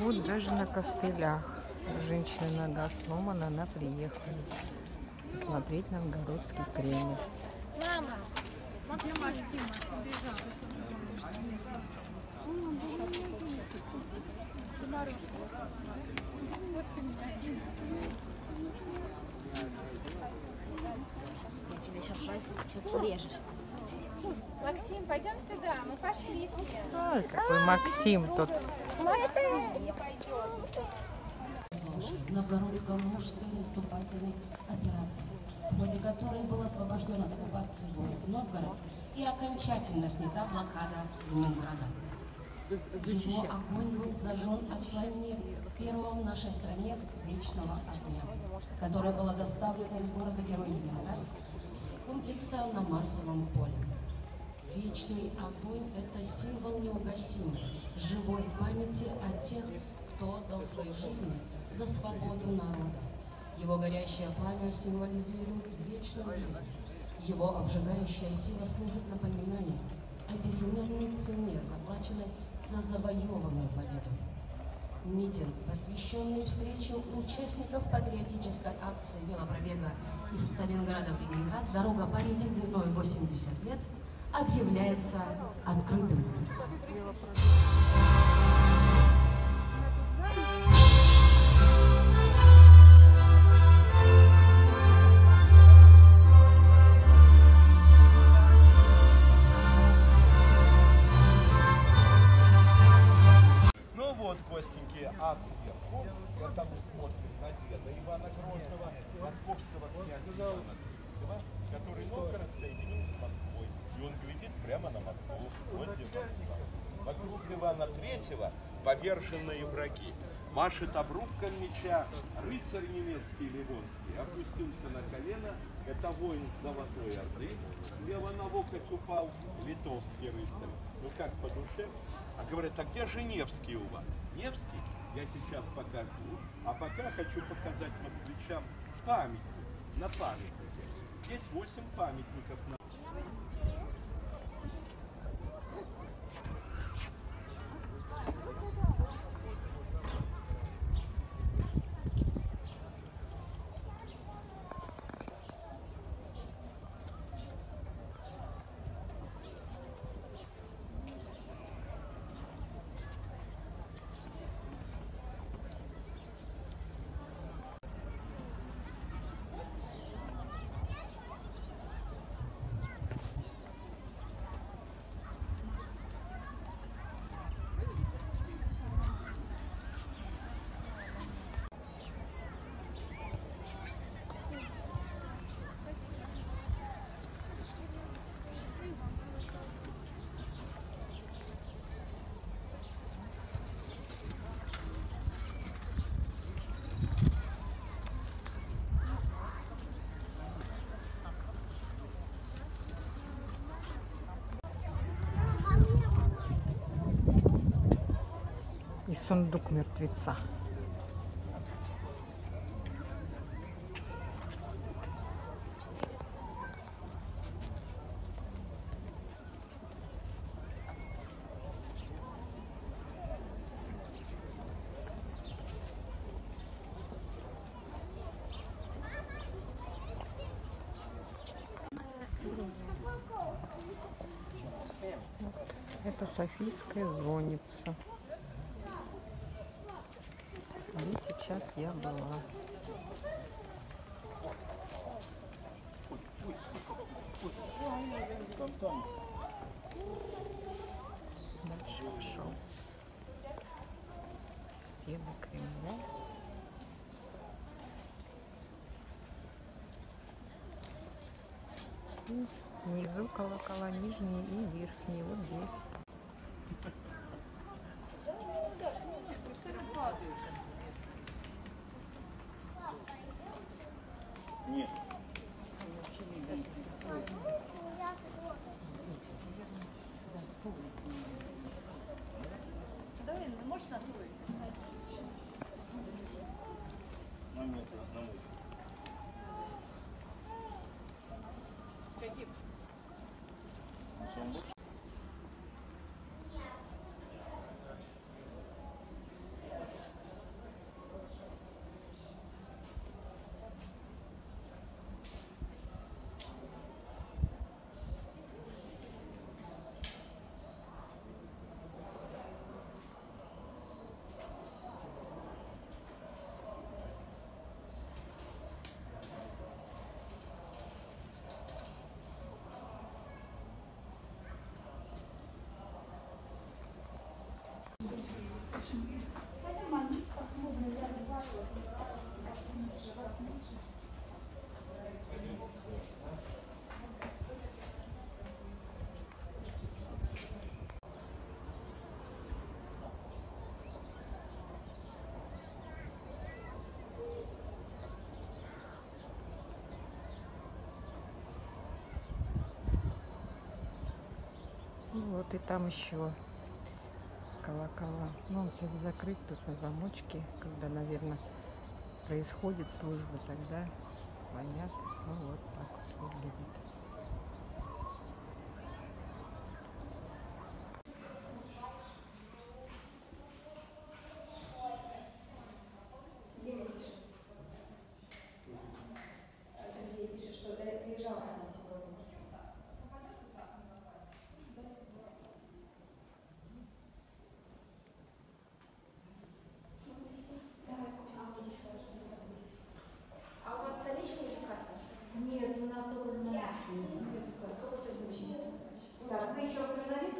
Вот даже на костылях женщины многоосломаны, она приехала посмотреть новгородский Кремль. Мама, где Максим? Я тебя сейчас возьму, сейчас врежешься. Максим, пойдем сюда, мы пошли все. Ой, какой Максим тут. Не пойдем. Новгородско-Лужской наступательной операции, в ходе которой был освобожден от оккупации город Новгород и окончательно снята блокада Ленинграда. Его огонь был зажжен от пламени первого в нашей стране вечного огня, которое было доставлено из города Героя Ленинград с комплекса на Марсовом поле. Вечный огонь – это символ неугасимой, живой памяти о тех, кто отдал свои жизни за свободу народа. Его горящее пламя символизирует вечную жизнь. Его обжигающая сила служит напоминанием о безмерной цене, заплаченной за завоеванную победу. Митинг, посвященный встрече участников патриотической акции велопробега из Сталинграда в Ленинград «Дорога памяти длиной 80 лет», объявляется открытым. Ну вот, гостенькие, а сверху это мы смотрим на деда Ивана Грозного, московского князя Ивана III, который Новгород соединил с Москвой. И он глядит прямо на Москву. Вот где Москва. Вокруг Ивана III поверженные враги. Машет обрубком меча рыцарь немецкий Ливонский. Опустился на колено. Это воин Золотой Орды. Слева на локоть упал литовский рыцарь. Ну как по душе? А говорят, а где же Невский у вас? Невский? Я сейчас покажу. А пока хочу показать москвичам памятник на памятнике. Здесь 8 памятников на... И сундук мертвеца. Это Софийская звонница. Где сейчас я была. Дальше пошел. Стены Кремля. И внизу колокола нижние и верхние. Вот здесь. Нет. Давай, можешь нас выйти? На метр, на мощь. С каким? Сам больше? Вот и там еще колокола. Ну, он сейчас закрыт тут на замочке, когда, наверное, происходит служба, тогда звонят. Ну, вот так вот выглядит. А у вас наличные или карта? Нет, у нас только наличные. Так, вы еще продали?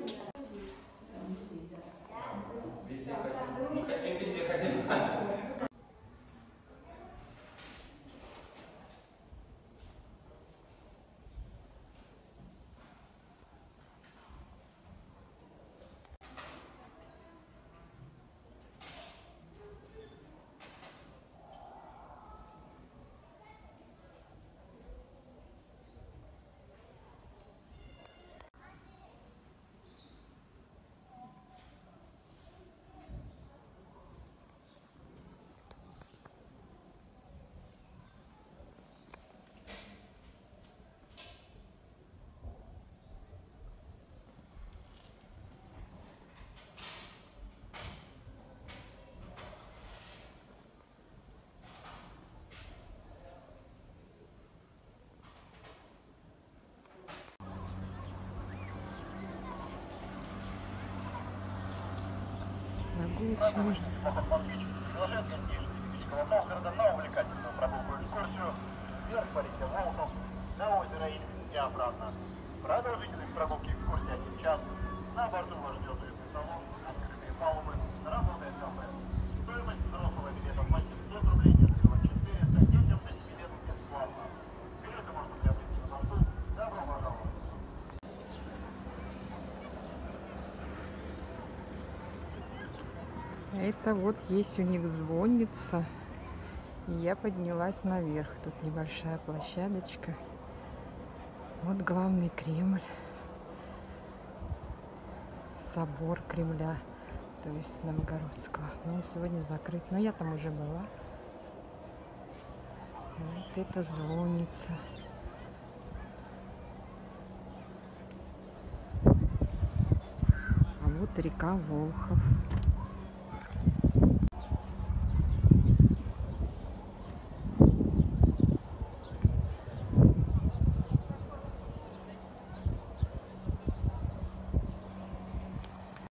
Прогулочный. на увлекательную прогулку экскурсию вверх по реке Волхов, на озеро Иль и обратно. Продолжительность прогулки экскурсии 1 час. На борту вас ждет уютный салон, открытые палубы, работает кафе. Стоимость взрослого билета в массе 500 рублей, детского 400, детям до 7 лет бесплатно. Билеты можно приобрести на борту. Добро пожаловать! Это вот есть у них звонница. И я поднялась наверх. Тут небольшая площадочка. Вот главный Кремль. Собор Кремля. То есть Новгородского. Но он сегодня закрыт. Но я там уже была. Вот это звонница. А вот река Волхов.